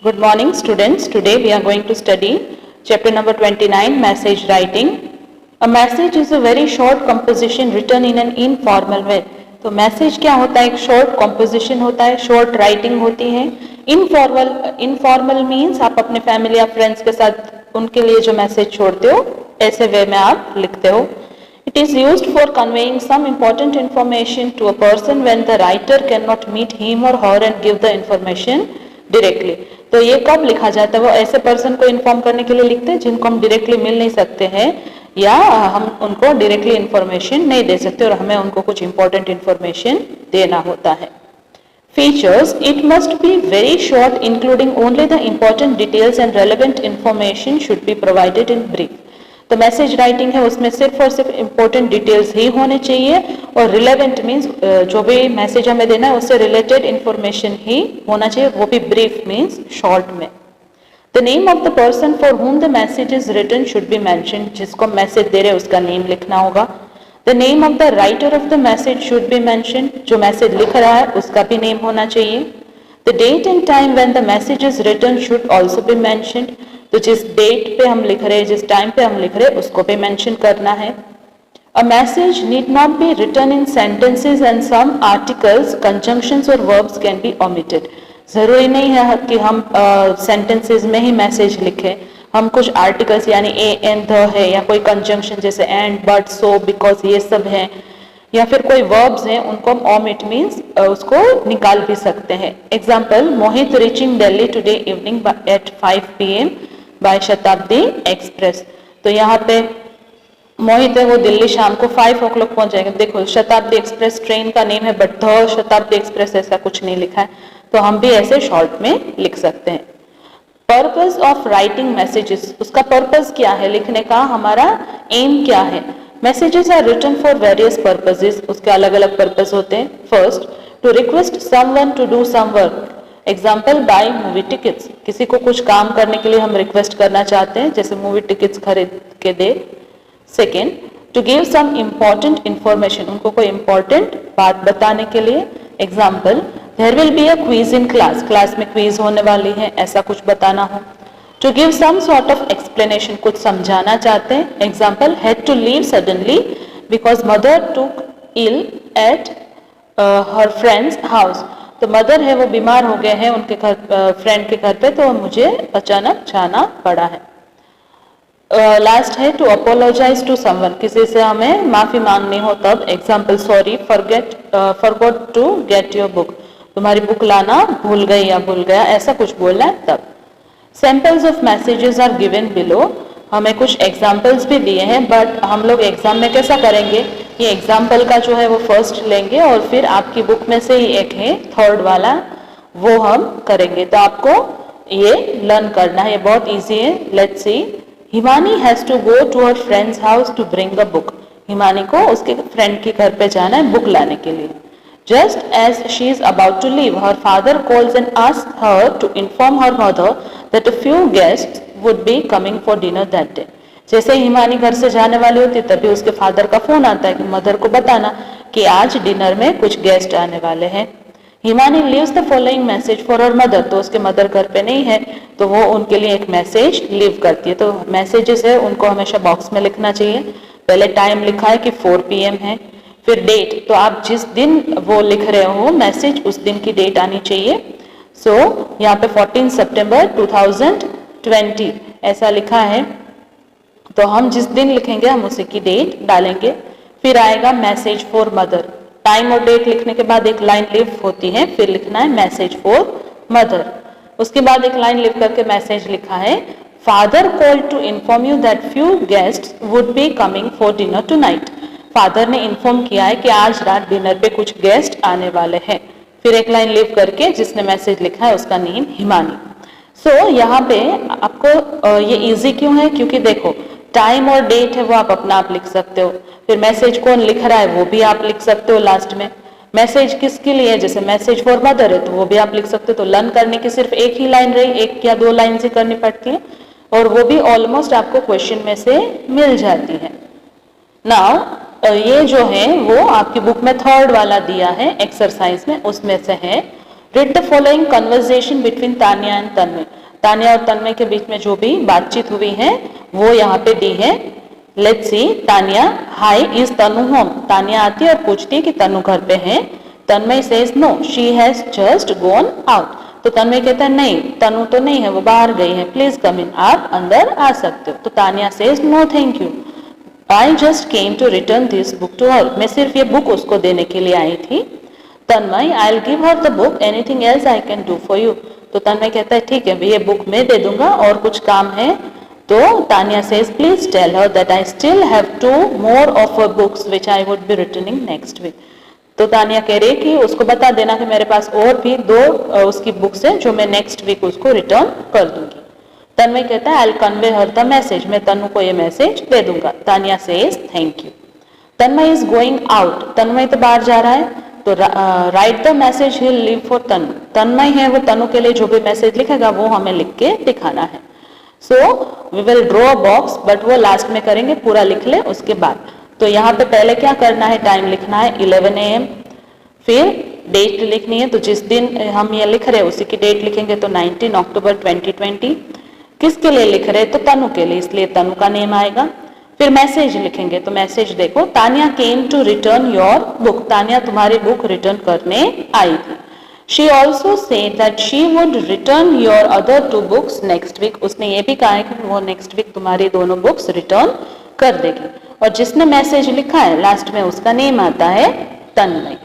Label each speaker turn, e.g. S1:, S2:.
S1: Good morning students. Today we are going to study chapter number 29, message writing. A message is a very short composition written in an informal way. तो message क्या होता है? एक short composition होता है, short writing होती है. Informal means आप अपने फैमिली या फ्रेंड्स के साथ उनके लिए जो मैसेज छोड़ते हो ऐसे वे में आप लिखते हो. It is used for conveying some important information to a person when the writer cannot meet him or her and give the information directly. तो ये कब लिखा जाता है? वो ऐसे पर्सन को इन्फॉर्म करने के लिए लिखते हैं जिनको हम डायरेक्टली मिल नहीं सकते हैं या हम उनको डायरेक्टली इंफॉर्मेशन नहीं दे सकते और हमें उनको कुछ इंपॉर्टेंट इंफॉर्मेशन देना होता है. Features: It must be very short, including only the important details and relevant information should be provided in brief. तो मैसेज राइटिंग है उसमें सिर्फ और सिर्फ इम्पोर्टेंट डिटेल्स ही होने चाहिए और रिलेवेंट मीन्स जो भी मैसेज हमें देना है उससे रिलेटेड इंफॉर्मेशन ही होना चाहिए, वो भी ब्रीफ मीन्स शॉर्ट में. The name of the person for whom the message is written should be mentioned. जिसको मैसेज दे रहे हैं उसका नेम लिखना होगा. The name of the writer of the message should be mentioned. जो मैसेज लिख रहा है उसका भी नेम होना चाहिए. The date and time when the message is written should also be mentioned. तो जिस डेट पे हम लिख रहे हैं, जिस टाइम पे हम लिख रहे हैं उसको भी मेंशन करना है. A message need not be written in sentences and some articles, conjunctions और वर्ब्स कैन बी ओमिटेड. जरूरी नहीं है कि हम सेंटेंसेस में ही मैसेज लिखें. हम कुछ आर्टिकल्स यानी ए एंड द है या कोई कंजंक्शन जैसे एंड, बट, सो, बिकॉज ये सब है या फिर कोई वर्ब्स हैं उनको हम ओमिट मीन्स उसको निकाल भी सकते हैं. Example: Mohit reaching Delhi today evening at 5 PM by Shatabdi express. तो यहाँ पे मोहित है वो दिल्ली शाम को 5 o'clock पहुंच जाएगा. देखो शताब्दी एक्सप्रेस ट्रेन का नेम है बट द शताब्दी एक्सप्रेस ऐसा कुछ नहीं लिखा है, तो हम भी ऐसे शॉर्ट में लिख सकते हैं. Purpose of writing messages. उसका पर्पस क्या है लिखने का, हमारा एम क्या है. Messages are written for various purposes. उसके अलग अलग पर्पस होते हैं. First, to request someone to do some work. Example: buy movie tickets. किसी को कुछ काम करने के लिए हम रिक्वेस्ट करना चाहते हैं, जैसे मूवी टिकट्स खरीद के दे. Second, to give some important information. उनको कोई इंपॉर्टेंट बात बताने के लिए. Example: there will be a quiz in class. Class में क्विज होने वाली है, ऐसा कुछ बताना हो. To give some sort of explanation. कुछ समझाना चाहते हैं. Example: had to leave suddenly because mother took ill at her friend's house. तो मदर है वो बीमार हो गए हैं उनके घर, फ्रेंड के घर पे, तो मुझे अचानक जाना पड़ा है. लास्ट है टू अपोलोजाइज टू समवन. किसी से हमें माफी मांगनी हो तब. Example: sorry forgot to get your book. तुम्हारी बुक लाना भूल गई या भूल गया, ऐसा कुछ बोलना है तब. Samples of messages are given below. हमें कुछ एग्जाम्पल्स भी दिए हैं बट हम लोग एग्जाम में कैसा करेंगे, ये एग्जाम्पल का जो है वो फर्स्ट लेंगे और फिर आपकी बुक में से ही एक है थर्ड वाला, वो हम करेंगे. तो आपको ये लर्न करना है, ये बहुत इजी है. Let's see. Himani has to go to her friend's house to bring a book. Himani को उसके फ्रेंड के घर पे जाना है बुक लाने के लिए. Just as she is about to leave, her father calls and asks her to inform her mother that a few guests would be coming for dinner that day. जैसे हिमानी घर से जाने वाली होती तभी उसके फादर का फोन आता है कि मदर को बताना कि आज डिनर में कुछ गेस्ट आने वाले हैं. Himani leaves the following message for her mother. तो उसके मदर घर पे नहीं है तो वो उनके लिए एक मैसेज लीव करती है. तो मैसेजेस है उनको हमेशा बॉक्स में लिखना चाहिए. पहले टाइम लिखा है कि 4 PM है, फिर डेट. तो आप जिस दिन वो लिख रहे हो मैसेज उस दिन की डेट आनी चाहिए. सो यहाँ पे 14 सितंबर 2020 ऐसा लिखा है, तो हम जिस दिन लिखेंगे हम उसी की डेट डालेंगे. फिर आएगा मैसेज फॉर मदर. टाइम और डेट लिखने के बाद एक लाइन लिव होती है, फिर लिखना है मैसेज फॉर मदर. उसके बाद एक लाइन लिख करके मैसेज लिखा है father call to inform you that few guests would be coming for dinner tonight. Father ने इन्फॉर्म किया है कि आज रात डिनर पे कुछ गेस्ट आने वाले हैं. फिर एक लाइन लिव करके जिसने मैसेज लिखा है उसका नेम हिमानी. सो यहाँ पे आपको ये इजी क्यों है, क्योंकि देखो टाइम और डेट है वो आप अपना आप लिख सकते हो. फिर मैसेज कौन लिख रहा है वो भी आप लिख सकते हो लास्ट में. मैसेज किसके लिए है, जैसे मैसेज फॉर मदर है तो वो भी आप लिख सकते हो. तो लर्न करने की सिर्फ एक ही लाइन रही, एक या 2 लाइन से करनी पड़ती है और वो भी ऑलमोस्ट आपको क्वेश्चन में से मिल जाती है. नाउ ये जो है वो आपकी बुक में थर्ड वाला दिया है एक्सरसाइज में, उसमें से है read the following conversation between Tania and Tanmay. Tania और तन्मय के बीच में जो भी बातचीत हुई है वो यहाँ पे दी है। Let's C. Tania, hi, is Tanu home? Tania आती है और पूछती है कि तनु घर पे है। Tanmay says no, she has just gone out. तो तन्मय कहता है नहीं, तनु तो नहीं है, वो बाहर गई है, प्लीज कम इन, आप अंदर आ सकते हो। तो Tania says no thank you, I just came to return this book to her. मैं सिर्फ ये बुक उसको देने के लिए आई थी। Tanmay, I will give her the book, anything else I can do for you. तो तन्मय कहता है ठीक है, ये बुक मैं दे दूंगा, और कुछ काम है तो Tania says please tell her that I still have 2 more of her books which I would be returning next week। तो तानिया कह रही है कि उसको बता देना कि मेरे पास और भी 2 उसकी बुक्स हैं जो मैं नेक्स्ट वीक उसको रिटर्न कर दूंगी। तन्मय कहता है I will convey her the message, मैं तनु को ये मैसेज दे दूंगा। Tania says thank you. Tanmay is going out, Tanmay तो बाहर जा रहा है, तो write the message he leave for Tanu. Tanmay है वो तनु के लिए जो भी मैसेज लिखेगा वो हमें लिख के दिखाना है। So we will draw a box, but वो लास्ट में करेंगे, पूरा लिख ले उसके बाद। तो यहाँ पे पहले क्या करना है, टाइम लिखना है 11 AM, फिर डेट लिखनी है। तो जिस दिन हम ये लिख रहे हैं उसी की डेट लिखेंगे, तो 19 अक्टूबर 2020। किसके लिए लिख रहे हैं, तो तनु के लिए, इसलिए तनु का नेम आएगा। फिर मैसेज लिखेंगे, तो मैसेज देखो, Tania came to return your book, Tania तुम्हारी बुक रिटर्न करने आई थी। She also said that she would return your other 2 books next week। उसने ये भी कहा है कि वो नेक्स्ट वीक तुम्हारी दोनों बुक्स रिटर्न कर देगी। और जिसने मैसेज लिखा है लास्ट में उसका नेम आता है तन्मय।